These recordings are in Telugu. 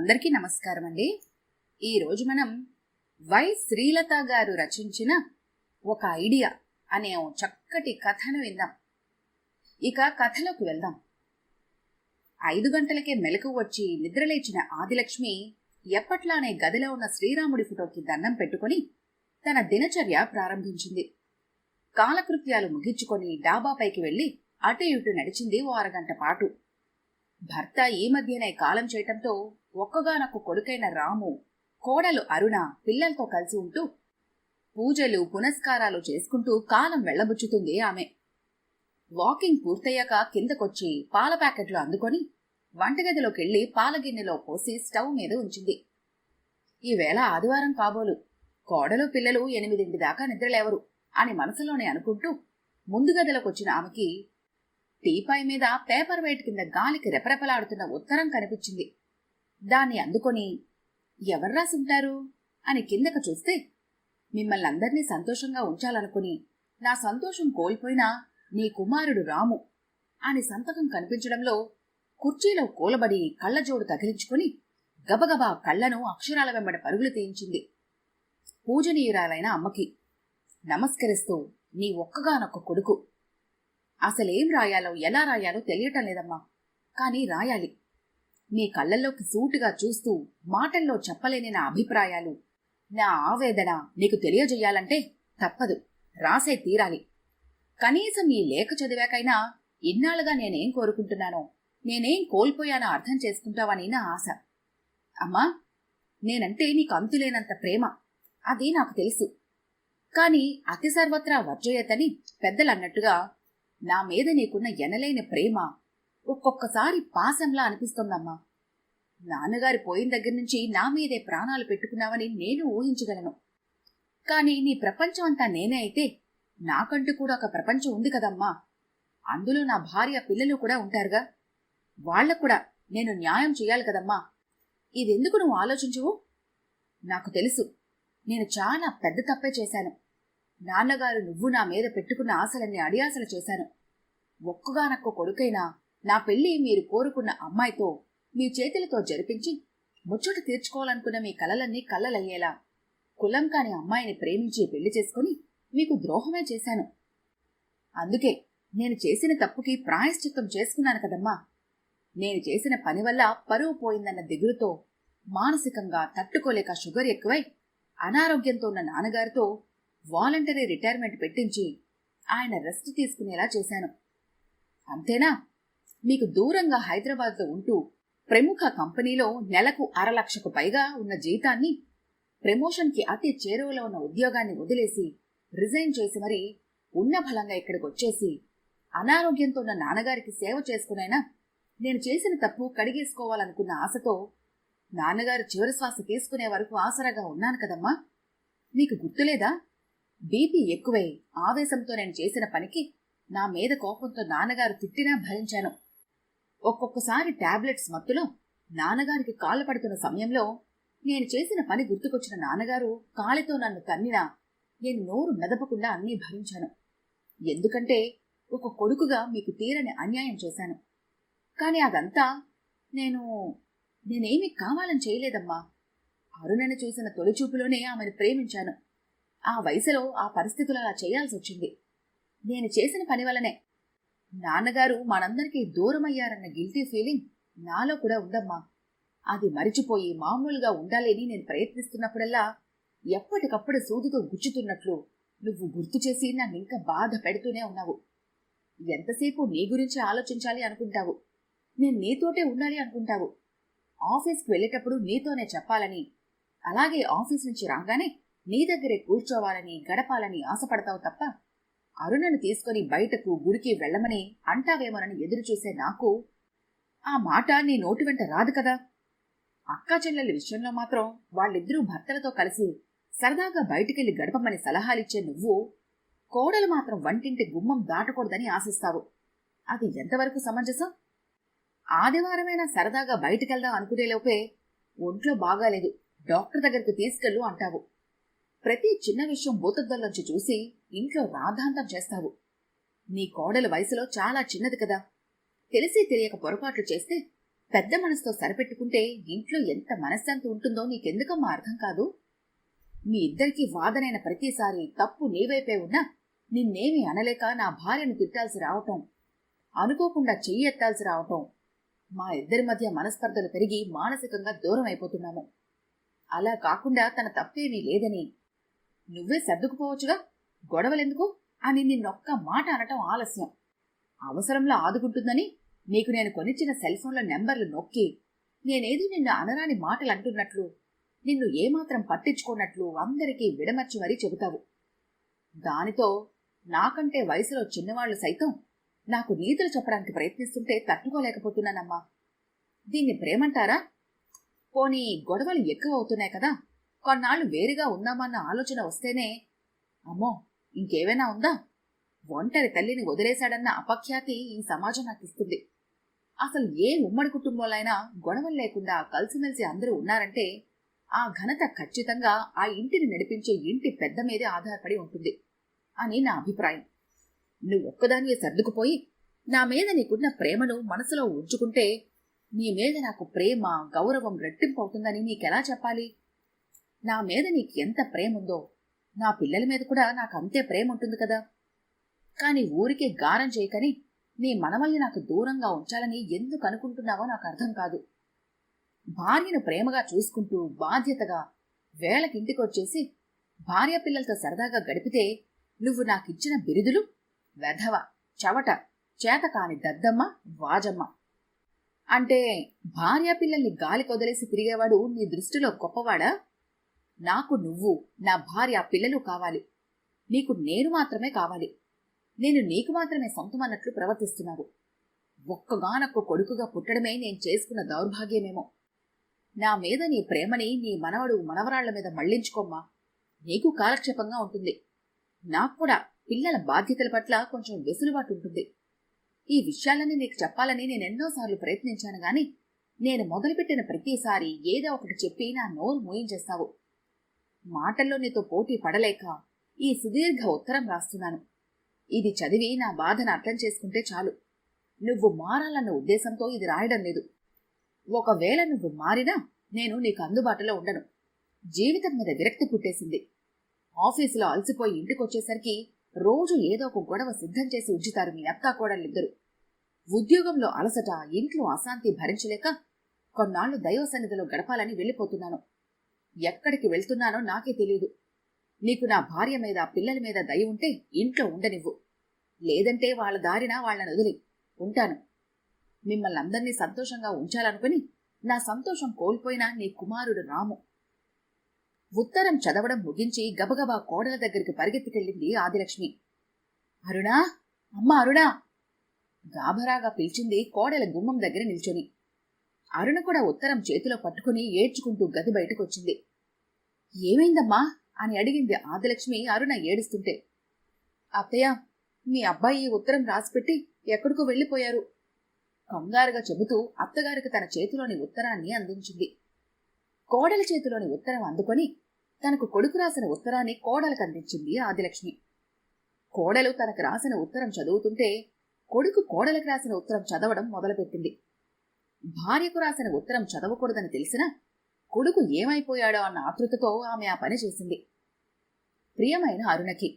అందరికీ నమస్కారం అండి. ఈరోజు మనం వై శ్రీలత గారు రచించిన ఒక ఐడియా అనే చక్కటి కథను విందాం. ఇక కథలోకి వెళ్దాం. 5 గంటలకే మెలకువ వచ్చి నిద్రలేచిన ఆదిలక్ష్మి ఎప్పట్లానే గదిలో ఉన్న శ్రీరాముడి ఫోటోకి దండం పెట్టుకుని తన దినచర్య ప్రారంభించింది. కాలకృత్యాలు ముగించుకొని డాబాపైకి వెళ్లి అటు ఇటు నడిచింది ఓ అరగంట పాటు. భర్త ఈ మధ్యనే కాలం చేయటంతో ఒక్కగానొక్క కొడుకైన రాము, కోడలు అరుణ పిల్లలతో కలిసి ఉంటూ పూజలు పునస్కారాలు చేసుకుంటూ కాలం వెళ్లబుచ్చుతుంది ఆమె. వాకింగ్ పూర్తయ్యాక కిందకొచ్చి పాల ప్యాకెట్లు అందుకొని వంటగదిలోకెళ్లి పాలగిన్నెలో పోసి స్టవ్ మీద ఉంచింది. ఈవేళ ఆదివారం కాబోలు, కోడలు పిల్లలు 8 దాకా నిద్రలేవరు అని మనసులోనే అనుకుంటూ ముందు గదిలోకొచ్చిన ఆమెకి టీపాయ్ మీద పేపర్ వెయిట్ కింద గాలికి రెపరెపలాడుతున్న ఉత్తరం కనిపించింది. దాన్ని అందుకొని ఎవరు రాసుంటారు అని కిందకు చూస్తే, మిమ్మల్ని అందర్నీ సంతోషంగా ఉంచాలనుకుని నా సంతోషం కోల్పోయినా నీ కుమారుడు రాము అని సంతకం కనిపించడంలో కుర్చీలో కూలబడి కళ్ళజోడు తగిలించుకుని గబగబా కళ్లను అక్షరాల వెంబడి పరుగులు తీయించింది. పూజనీయురాలైన అమ్మకి నమస్కరిస్తూ, నీ ఒక్కగానొక్క కొడుకు. అసలేం రాయాలో ఎలా రాయాలో తెలియటం లేదమ్మా, కానీ రాయాలి. నీ కళ్ళల్లోకి సూటిగా చూస్తూ మాటల్లో చెప్పలేని నా అభిప్రాయాలు, నా ఆవేదన నీకు తెలియజేయాలంటే తప్పదు, రాసే తీరాలి. కనీసం ఈ లేఖ చదివాకైనా ఇన్నాళ్ళుగా నేనేం కోరుకుంటున్నానో, నేనేం కోల్పోయానో అర్థం చేసుకుంటావని నా ఆశ. అమ్మా, నేనంటే నీకు అంతులేనంత ప్రేమ, అది నాకు తెలుసు. కాని అతి సర్వత్రా వర్జయతని పెద్దలన్నట్టుగా నా మీద నీకున్న ఎనలేని ప్రేమ ఒక్కొక్కసారి పాశంలా అనిపిస్తోందమ్మా. నాన్నగారి పోయిన దగ్గర నుంచి నా మీదే ప్రాణాలు పెట్టుకున్నావని నేను ఊహించగలను. కాని నీ ప్రపంచం అంతా నేనే అయితే నాకంటూ కూడా ఒక ప్రపంచం ఉంది కదమ్మా. అందులో నా భార్య పిల్లలు కూడా ఉంటారుగా, వాళ్లకు కూడా నేను న్యాయం చెయ్యాలి కదమ్మా. ఇదెందుకు నువ్వు ఆలోచించవు? నాకు తెలుసు, నేను చాలా పెద్ద తప్పే చేశాను. నాన్నగారు నువ్వు నా మీద పెట్టుకున్న ఆశలన్నీ అడియాసలు చేశాను. ఒక్కగానొక్క కొడుకైనా నా పెళ్లి మీరు కోరుకున్న అమ్మాయితో మీ చేతులతో జరిపించి ముచ్చట తీర్చుకోవాలనుకున్న మీ కలలన్నీ కళ్ళలయ్యేలా కులం కాని అమ్మాయిని ప్రేమించి పెళ్లి చేసుకుని మీకు ద్రోహమే చేశాను. అందుకే నేను చేసిన తప్పుకి ప్రాయశ్చిత్తం చేసుకున్నాను కదమ్మా. నేను చేసిన పని వల్ల పరువు పోయిందన్న దిగులుతో మానసికంగా తట్టుకోలేక షుగర్ ఎక్కువై అనారోగ్యంతో ఉన్న నాన్నగారితో వాలంటరీ రిటైర్మెంట్ పెట్టించి ఆయన రెస్ట్ తీసుకునేలా చేశాను. అంతేనా? మీకు దూరంగా హైదరాబాద్లో ఉంటూ ప్రముఖ కంపెనీలో నెలకు 1,00,000కు పైగా ఉన్న జీతాన్ని, ప్రమోషన్కి అతి చేరువలో ఉన్న ఉద్యోగాన్ని వదిలేసి రిజైన్ చేసి మరీ ఉన్న బలంగా ఇక్కడికి వచ్చేసి అనారోగ్యంతో ఉన్న నాన్నగారికి సేవ చేసుకునైనా నేను చేసిన తప్పు కడిగేసుకోవాలనుకున్న ఆశతో నాన్నగారు చివరి శ్వాస తీసుకునే వరకు ఆసరాగా ఉన్నాను కదమ్మా. నీకు గుర్తులేదా? బీపీ ఎక్కువై ఆవేశంతో నేను చేసిన పనికి నా మీద కోపంతో నాన్నగారు తిట్టినా భరించాను. ఒక్కొక్కసారి టాబ్లెట్స్ మత్తులో నాన్నగారికి కాళ్ళు పడుతున్న సమయంలో నేను చేసిన పని గుర్తుకొచ్చిన నాన్నగారు కాలితో నన్ను తన్నినా నేను నోరు మెదపకుండా అన్నీ భరించాను. ఎందుకంటే ఒక కొడుకుగా మీకు తీరని అన్యాయం చేశాను. కాని అదంతా నేనేమీ కావాలని చేయలేదమ్మా. అరుణని చూసిన తొలిచూపులోనే ఆమెను ప్రేమించాను. ఆ వయసులో ఆ పరిస్థితులు అలా చేయాల్సి వచ్చింది. నేను చేసిన పని వల్లనే నాన్నగారు మనందరికీ దూరమయ్యారన్న గిల్టీ ఫీలింగ్ నాలో కూడా ఉందమ్మా. అది మరిచిపోయి మామూలుగా ఉండాలని నేను ప్రయత్నిస్తున్నప్పుడల్లా ఎప్పటికప్పుడు సూదుతో గుచ్చుతున్నట్లు నువ్వు గుర్తు చేసి నన్నింకా బాధ పెడుతూనే ఉన్నావు. ఎంతసేపు నీ గురించి ఆలోచించాలి అనుకుంటావు, నేను నీతోటే ఉండాలి అనుకుంటావు. ఆఫీస్కి వెళ్ళేటప్పుడు నీతోనే చెప్పాలని, అలాగే ఆఫీస్ నుంచి రాగానే నీ దగ్గరే కూర్చోవాలని గడపాలని ఆశపడతావు తప్ప అరుణను తీసుకుని బయటకు గుడికి వెళ్లమని అంటావేమోనని ఎదురుచూసే నాకు ఆ మాట నీ నోటి వెంట రాదు కదా. అక్కా చెల్లెల విషయంలో మాత్రం వాళ్ళిద్దరూ భర్తలతో కలిసి సరదాగా బయటికెళ్లి గడపమని సలహాలిచ్చే నువ్వు, కోడలు మాత్రం వంటింటి గుమ్మం దాటకూడదని ఆశిస్తావు. అది ఎంతవరకు సమంజసం? ఆదివారమైనా సరదాగా బయటికెళ్దాం అనుకునేలోపే ఒంట్లో బాగాలేదు, డాక్టర్ దగ్గరికి తీసుకెళ్ళు అంటావు. ప్రతి చిన్న విషయం భూతద్దంలోంచి చూసి ఇంట్లో రాధాంతం చేస్తావు. నీ కోడలు వయసులో చాలా చిన్నది కదా, తెలిసి తెలియక పొరపాట్లు చేస్తే పెద్ద మనసుతో సరిపెట్టుకుంటే ఇంట్లో ఎంత మనశ్శాంతి ఉంటుందో నీకెందుకమ్మా అర్థం కాదు? మీ ఇద్దరికీ వాదనైన ప్రతిసారి తప్పు నీవైపే ఉన్నా నిన్నేమీ అనలేక నా భార్యను తిట్టాల్సి రావటం, అనుకోకుండా చెయ్యి ఎత్తాల్సి రావటం, మా ఇద్దరి మధ్య మనస్పర్ధలు పెరిగి మానసికంగా దూరం అయిపోతున్నాము. అలా కాకుండా తన తప్పేమీ లేదని నువ్వే సర్దుకుపోవచ్చుగా, గొడవలెందుకు అని నిన్నొక్క మాట అనటం ఆలస్యం. అవసరంలో ఆదుకుంటుందని నీకు నేను కొనిచ్చిన సెల్ఫోన్ల నెంబర్లు నొక్కి నేనేది నిన్ను అనరాని మాటలు అంటున్నట్లు, నిన్ను ఏమాత్రం పట్టించుకున్నట్లు అందరికీ విడమర్చి మరీ చెబుతావు. దానితో నాకంటే వయసులో చిన్నవాళ్లు సైతం నాకు నీతులు చెప్పడానికి ప్రయత్నిస్తుంటే తట్టుకోలేకపోతున్నానమ్మా. దీన్ని ప్రేమంటారా? పోనీ గొడవలు ఎక్కువ అవుతున్నాయి కదా, కొన్నాళ్లు వేరుగా ఉందామన్న ఆలోచన వస్తేనే అమ్మో ఇంకేమైనా ఉందా, ఒంటరి తల్లిని వదిలేశాడన్న అపఖ్యాతి ఈ సమాజం నాకు ఇస్తుంది. అసలు ఏ ఉమ్మడి కుటుంబంలో గొడవలు లేకుండా కలిసిమెలిసి అందరూ ఉన్నారంటే ఆ ఘనత ఖచ్చితంగా ఆ ఇంటిని నడిపించే ఇంటి పెద్ద మీదే ఆధారపడి ఉంటుంది అని నా అభిప్రాయం. నువ్వొక్కదానివే సర్దుకుపోయి నా మీద నీకున్న ప్రేమను మనసులో ఉంచుకుంటే నీ మీద నాకు ప్రేమ గౌరవం రెట్టింపు అవుతుందని నీకెలా చెప్పాలి? నా మీద నీకు ఎంత ప్రేమ ఉందో నా పిల్లల మీద కూడా నాకు అంతే ప్రేమ ఉంటుంది కదా. కాని ఊరికే గారం చేయకని నీ మనవల్ని నాకు దూరంగా ఉంచాలని ఎందుకు అనుకుంటున్నావో నాకు అర్థం కాదు. భార్యను ప్రేమగా చూసుకుంటూ బాధ్యతగా వేళకింటికొచ్చేసి భార్య పిల్లలతో సరదాగా గడిపితే నువ్వు నాకిచ్చిన బిరుదులు వెధవ, చవట, చేతకాని దద్దమ్మ, వాజమ్మ. అంటే భార్యా పిల్లల్ని గాలి కొదలేసి తిరిగేవాడు నీ దృష్టిలో గొప్పవాడా? నాకు నువ్వు, నా భార్య, పిల్లలు కావాలి. నీకు నేను మాత్రమే కావాలి. నేను నీకు మాత్రమే సొంతమన్నట్లు ప్రవర్తిస్తున్నావు. ఒక్కగానొక్క కొడుకుగా పుట్టడమే నేను చేసుకున్న దౌర్భాగ్యమేమో. నా మీద నీ ప్రేమని నీ మనవడు మనవరాళ్ల మీద మళ్లించుకోమ్మా. నీకు కాలక్షేపంగా ఉంటుంది. నాకు కూడా పిల్లల బాధ్యతల పట్ల కొంచెం వెసులుబాటు ఉంటుంది. ఈ విషయాలన్నీ నీకు చెప్పాలని నేనెన్నోసార్లు ప్రయత్నించాను గాని నేను మొదలుపెట్టిన ప్రతిసారి ఏదో ఒకటి చెప్పి నా నోరు మూయించేస్తావు. మాటల్లో నీతో పోటీ పడలేక ఈ సుదీర్ఘ ఉత్తరం రాస్తున్నాను. ఇది చదివి నా బాధను అర్థం చేసుకుంటే చాలు. నువ్వు మారాలన్న ఉద్దేశంతో ఇది రాయడం లేదు. ఒకవేళ నువ్వు మారినా నేను నీకు అందుబాటులో ఉండను. జీవితం మీద విరక్తి పుట్టేసింది. ఆఫీసులో అలసిపోయి ఇంటికొచ్చేసరికి రోజు ఏదో ఒక గొడవ సిద్ధం చేసి ఉంచుతారు మీ అత్తాకోడళ్ళిద్దరూ. ఉద్యోగంలో అలసట, ఇంట్లో అశాంతి భరించలేక కొన్నాళ్లు దైవ సన్నిధిలో గడపాలని వెళ్ళిపోతున్నాను. ఎక్కడికి వెళ్తున్నానో నాకే తెలియదు. నీకు నా భార్య మీద, పిల్లల మీద దయ ఉంటే ఇంట్లో ఉండనివ్వు. లేదంటే వాళ్ళ దారిన వాళ్ళని వదిలి ఉంటాను. మిమ్మల్ని అందరినీ సంతోషంగా ఉంచాలనుకుని నా సంతోషం కోల్పోయినా నీ కుమారుడు రాము. ఉత్తరం చదవడం ముగించి గబగబా కోడల దగ్గరికి పరిగెత్తుకెళ్ళింది ఆదిలక్ష్మి. అరుణా, అమ్మ అరుణా! గాభరాగా పిలిచింది కోడల గుమ్మం దగ్గర నిల్చొని. అరుణ కూడా ఉత్తరం చేతిలో పట్టుకుని ఏడ్చుకుంటూ గది బయటకొచ్చింది. ఏమైందమ్మా అని అడిగింది ఆదిలక్ష్మి అరుణ ఏడుస్తుంటే. అత్తయ్య, మీ అబ్బాయి ఉత్తరం రాసిపెట్టి ఎక్కడికో వెళ్ళిపోయారు కంగారుగా చెబుతూ అత్తగారికి తన చేతిలోని ఉత్తరాన్ని అందించింది. కోడల చేతిలోని ఉత్తరం అందుకొని తనకు కొడుకు రాసిన ఉత్తరాన్ని కోడలకు అందించింది ఆదిలక్ష్మి. కోడలు తనకు రాసిన ఉత్తరం చదువుతుంటే కొడుకు కోడలకు రాసిన ఉత్తరం చదవడం మొదలుపెట్టింది. భార్యకు రాసిన ఉత్తరం చదవకూడదని తెలిసినా కొడుకు ఏమైపోయాడో అన్న ఆతృతతో ఆమె ఆ పని చేసింది. ప్రియమైన అరుణకి,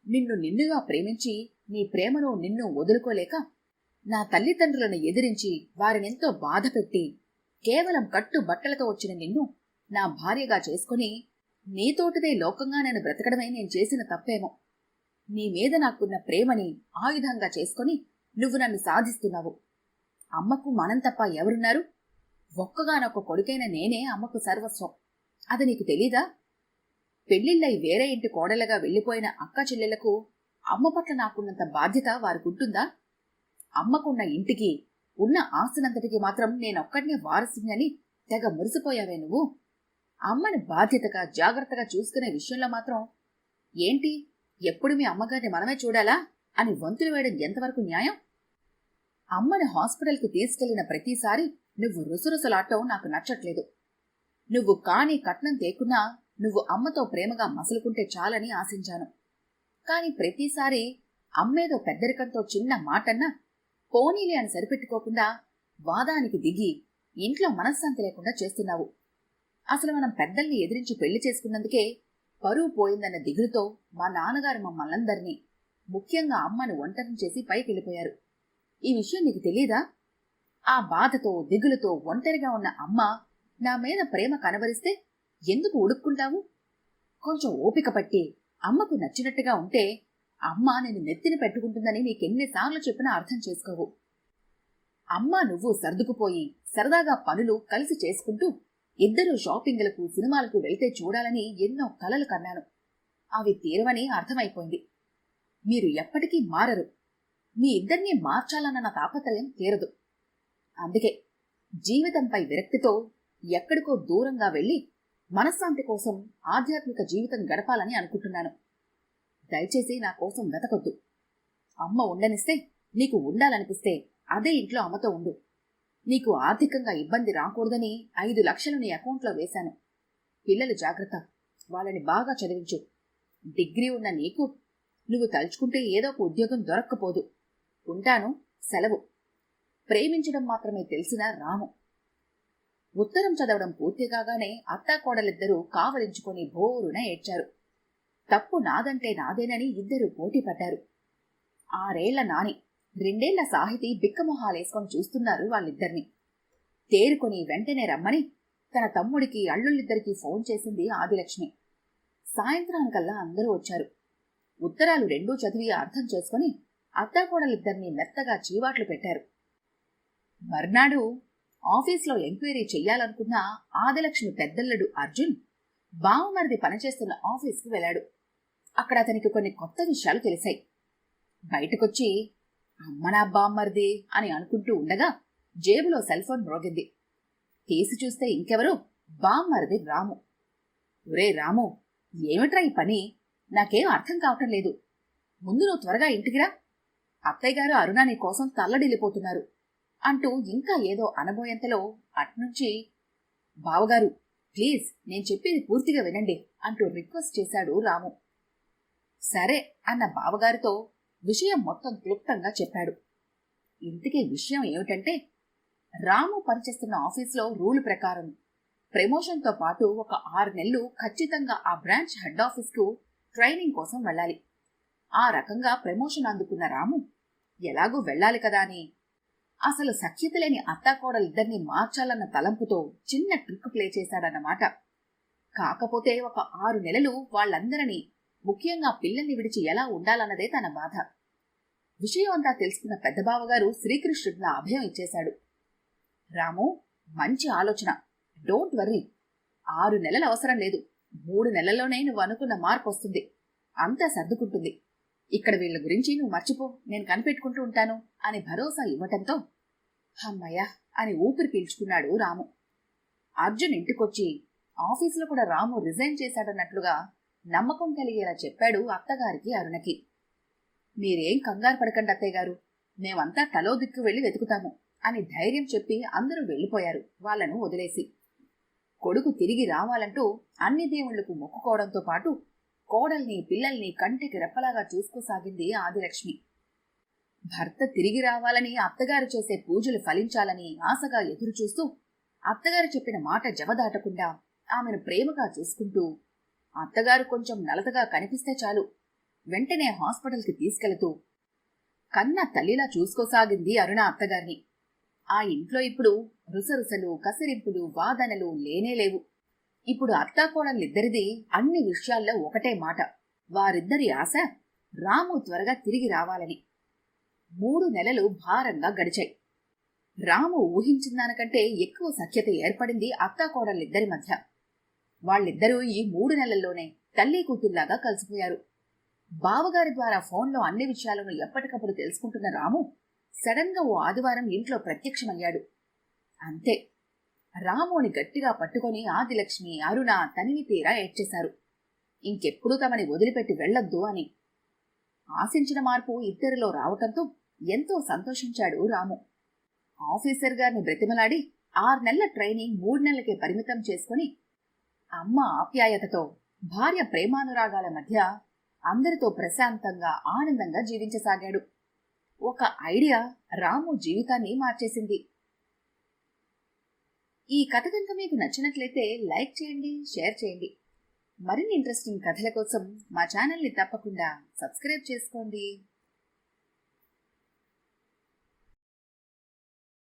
నిన్ను నిన్నుగా ప్రేమించి నీ ప్రేమను నిన్ను వదులుకోలేక నా తల్లిదండ్రులను ఎదిరించి వారినెంతో బాధపెట్టి కేవలం కట్టు బట్టలతో వచ్చిన నిన్ను నా భార్యగా చేసుకుని నీతోటిదే లోకంగా నేను బ్రతకడమే నేను చేసిన తప్పేమో. నీ మీద నాకున్న ప్రేమని ఆయుధంగా చేసుకుని నువ్వు నన్ను సాధిస్తున్నావు. అమ్మకు మనం తప్ప ఎవరున్నారు? ఒక్కగానొక్క కొడుకైన నేనే అమ్మకు సర్వస్వం. అది నీకు తెలీదా? పెళ్లిళ్ళై వేరే ఇంటి కోడలుగా వెళ్లిపోయిన అక్క చెల్లెలకు అమ్మ పట్ల నాకున్నంత బాధ్యత వారికుంటుందా? అమ్మకున్న ఇంటికి ఉన్న ఆస్తినంతటికి మాత్రం నేనొక్కడినే వారసుని తెగ మురిసిపోయావే నువ్వు. అమ్మని బాధ్యతగా జాగ్రత్తగా చూసుకునే విషయంలో మాత్రం ఏంటి, ఎప్పుడు మీ అమ్మగారిని మనమే చూడాలా అని వంతులు వేయడం ఎంతవరకు న్యాయం? అమ్మని హాస్పిటల్కి తీసుకెళ్లిన ప్రతిసారి నువ్వు రుసరుసలాటం నాకు నచ్చట్లేదు. నువ్వు కాని కట్నం తేకున్నా నువ్వు అమ్మతో ప్రేమగా మసలుకుంటే చాలని ఆశించాను. కాని ప్రతిసారి అమ్మేదో పెద్దరికంతో చిన్న మాటన్నా పోనీలే అని సరిపెట్టుకోకుండా వాదానికి దిగి ఇంట్లో మనశ్శాంతి లేకుండా చేస్తున్నావు. అసలు మనం పెద్దల్ని ఎదిరించి పెళ్లి చేసుకున్నందుకే పరువు పోయిందన్న దిగులుతో మా నాన్నగారు మమ్మల్నందరినీ, ముఖ్యంగా అమ్మను ఒంటరిని చేసి పైకెళ్ళిపోయారు. ఈ విషయం నీకు తెలీదా? ఆ బాధతో దిగులుతో ఒంటరిగా ఉన్న అమ్మ నా మీద ప్రేమ కనబరిస్తే ఎందుకు ఉడుక్కుంటావు? కొంచెం ఓపిక పట్టి అమ్మకు నచ్చినట్టుగా ఉంటే అమ్మ నిన్ను నెత్తిన పెట్టుకుంటుందని నీకెన్నిసార్లు చెప్పినా అర్థం చేసుకోవు. అమ్మ నువ్వు సర్దుకుపోయి సరదాగా పనులు కలిసి చేసుకుంటూ ఇద్దరూ షాపింగ్లకు సినిమాలకు వెళ్తే చూడాలని ఎన్నో కలలు కన్నాను. అవి తీరవని అర్థమైపోయింది. మీరు ఎప్పటికీ మారరు. మీ ఇద్దరినీ మార్చాలన్న నా తాపత్రయం తీరదు. అందుకే జీవితంపై విరక్తితో ఎక్కడికో దూరంగా వెళ్లి మనశ్శాంతి కోసం ఆధ్యాత్మిక జీవితం గడపాలని అనుకుంటున్నాను. దయచేసి నా కోసం వెతకొద్దు. అమ్మ ఉండనిస్తే, నీకు ఉండాలనిపిస్తే అదే ఇంట్లో అమ్మతో ఉండు. నీకు ఆర్థికంగా ఇబ్బంది రాకూడదని 5 లక్షలు నీ అకౌంట్లో వేశాను. పిల్లలు జాగ్రత్త, వాళ్ళని బాగా చదివించు. డిగ్రీ ఉన్న నీకు నువ్వు తలుచుకుంటే ఏదో ఒక ఉద్యోగం దొరక్కపోదు. ఉంటాను, సెలవు. ప్రేమించడం మాత్రమే తెలిసిన రాము. ఉత్తరం చదవడం పూర్తి కాగానే అత్తాకోడలిద్దరూ కావలించుకొని భోరున ఏడ్చారు. తప్పు నాదంటే నాదేనని ఇద్దరూ పోటీ పడ్డారు. 6 ఏళ్ల నాని, 2 ఏళ్ల సాహితీ బిక్కమొహాలేసుకొని చూస్తున్నారు వాళ్ళిద్దరిని. తేరుకొని వెంటనే రమ్మని తన తమ్ముడికి అల్లుళ్ళిద్దరికీ ఫోన్ చేసింది ఆదిలక్ష్మి. సాయంత్రానికల్లా అందరూ వచ్చారు. ఉత్తరాలు 2 చదివి అర్థం చేసుకుని అత్తాకోడలిద్దరినీ మెత్తగా చీవాట్లు పెట్టారు. మర్నాడు ఆఫీస్లో ఎంక్వైరీ చెయ్యాలనుకున్న ఆదిలక్ష్మి పెద్దల్లుడు అర్జున్ బావమరిది పనిచేస్తున్న ఆఫీస్కి వెళ్ళాడు. అక్కడ అతనికి కొన్ని కొత్త విషయాలు తెలిసాయి. బయటకొచ్చి అమ్మనా బామ్మరిది అని అనుకుంటూ ఉండగా జేబులో సెల్ఫోన్ మ్రోగింది. తీసి చూస్తే ఇంకెవరు, బామ్మరిది రాము. ఒరే రాము, ఏమిట్రా ఈ పని? నాకేం అర్థం కావటం లేదు. ముందు నువ్వు త్వరగా ఇంటికిరా. అత్తయ్య గారు అరుణ నీ కోసం తల్లడిల్లిపోతున్నారు అంటూ ఇంకా ఏదో అనబోయేంతలో అట్నుంచి, బావగారు ప్లీజ్ నేను చెప్పేది పూర్తిగా వినండి అంటూ రిక్వెస్ట్ చేశాడు రాము. సరే అన్న బావగారితో విషయం మొత్తం క్లుప్తంగా చెప్పాడు. ఇంతకీ విషయం ఏమిటంటే, రాము పనిచేస్తున్న ఆఫీస్లో రూల్ ప్రకారం ప్రమోషన్తో పాటు ఒక 6 నెలలు ఖచ్చితంగా ఆ బ్రాంచ్ హెడ్ ఆఫీస్కు ట్రైనింగ్ కోసం వెళ్ళాలి. ఆ రకంగా ప్రమోషన్ అందుకున్న రాము ఎలాగూ వెళ్ళాలి కదా అని అసలు సఖ్యత లేని అత్తాకోడలిద్దరినీ మార్చాలన్న తలంపుతో చిన్న ట్రిక్ ప్లే చేశాడన్నమాట. కాకపోతే ఒక 6 నెలలు వాళ్ళందరినీ, ముఖ్యంగా పిల్లల్ని విడిచి ఎలా ఉండాలన్నదే తన బాధ. విషయం అంతా తెలుసుకున్న పెద్ద బావగారు శ్రీకృష్ణుడిలా అభయం ఇచ్చేశాడు. రాము, మంచి ఆలోచన, డోంట్ వర్రీ. 6 నెలలు అవసరం లేదు, 3 నెలల్లోనే నువ్వు అనుకున్న మార్పు వస్తుంది. అంతా సర్దుకుంటుంది. ఇక్కడ వీళ్ళ గురించి నువ్వు మర్చిపో, నేను కనిపెట్టుకుంటూ ఉంటాను అని భరోసా ఇవ్వటంతో హమ్మయ్య అని ఊపిరి పీల్చుకున్నాడు రాము. అర్జున్ ఇంటికొచ్చి ఆఫీసులో కూడా రాము రిజైన్ చేశాడన్నట్లుగా నమ్మకం కలిగేలా చెప్పాడు అత్తగారికి అరుణకి. మీరేం కంగారు పడకండి అత్తయ్య గారు, మేమంతా తలో దిక్కు వెళ్లి వెతుకుతాము అని ధైర్యం చెప్పి అందరూ వెళ్లిపోయారు వాళ్లను వదిలేసి. కొడుకు తిరిగి రావాలంటూ అన్ని దేవుళ్లకు మొక్కుకోవడంతో పాటు కోడల్ని పిల్లల్ని కంటికి రెప్పలాగా చూసుకోసాగింది ఆదిలక్ష్మి. భర్త తిరిగి రావాలని అత్తగారు చేసే పూజలు ఫలించాలని ఆశగా ఎదురుచూస్తూ, అత్తగారు చెప్పిన మాట జవదాటకుండా ఆమెను ప్రేమగా చూసుకుంటూ, అత్తగారు కొంచెం నలతగా కనిపిస్తే చాలు వెంటనే హాస్పిటల్కి తీసుకెళుతూ కన్న తల్లిలా చూసుకోసాగింది అరుణ అత్తగారిని. ఆ ఇంట్లో ఇప్పుడు రుసరుసలు, కసిరింపులు, వాదనలు లేనేలేవు. ఇప్పుడు అత్తాకోడలిద్దరిది అన్ని విషయాల్లో ఒకటే మాట. వారిద్దరి ఆశ రాము త్వరగా తిరిగి రావాలని. 3 నెలలు భారంగా గడిచాయి. రాము ఊహించిన దానికంటే ఎక్కువ సఖ్యత ఏర్పడింది అత్తాకోడలిద్దరి మధ్య. వాళ్ళిద్దరూ ఈ 3 నెలల్లోనే తల్లి కూతుల్లాగా కలిసిపోయారు. బావగారి ద్వారా ఫోన్లో అన్ని విషయాలను ఎప్పటికప్పుడు తెలుసుకుంటున్న రాము సడన్ గా ఓ ఆదివారం ఇంట్లో ప్రత్యక్షమయ్యాడు. అంతే, రాముని గట్టిగా పట్టుకొని ఆదిలక్ష్మి, అరుణ తనివి తీరా ఏడ్చేశారు. ఇంకెప్పుడూ తమని వదిలిపెట్టి వెళ్లొద్దు అని. ఆశించిన మార్పు ఇద్దరిలో రావటంతో ఎంతో సంతోషించాడు రాము. ఆఫీసర్ గారిని బ్రతిమలాడి 6 నెలల ట్రైనింగ్ 3 నెలలకే పరిమితం చేసుకుని అమ్మ ఆప్యాయతతో, భార్య ప్రేమానురాగాల మధ్య అందరితో ప్రశాంతంగా ఆనందంగా జీవించసాగాడు. ఒక ఐడియా రాము జీవితాన్ని మార్చేసింది. ఈ కథ కనుక మీకు నచ్చినట్లయితే లైక్ చేయండి, షేర్ చేయండి. మరిన్ని ఇంట్రెస్టింగ్ కథల కోసం మా ఛానల్ని తప్పకుండా సబ్స్క్రైబ్ చేసుకోండి.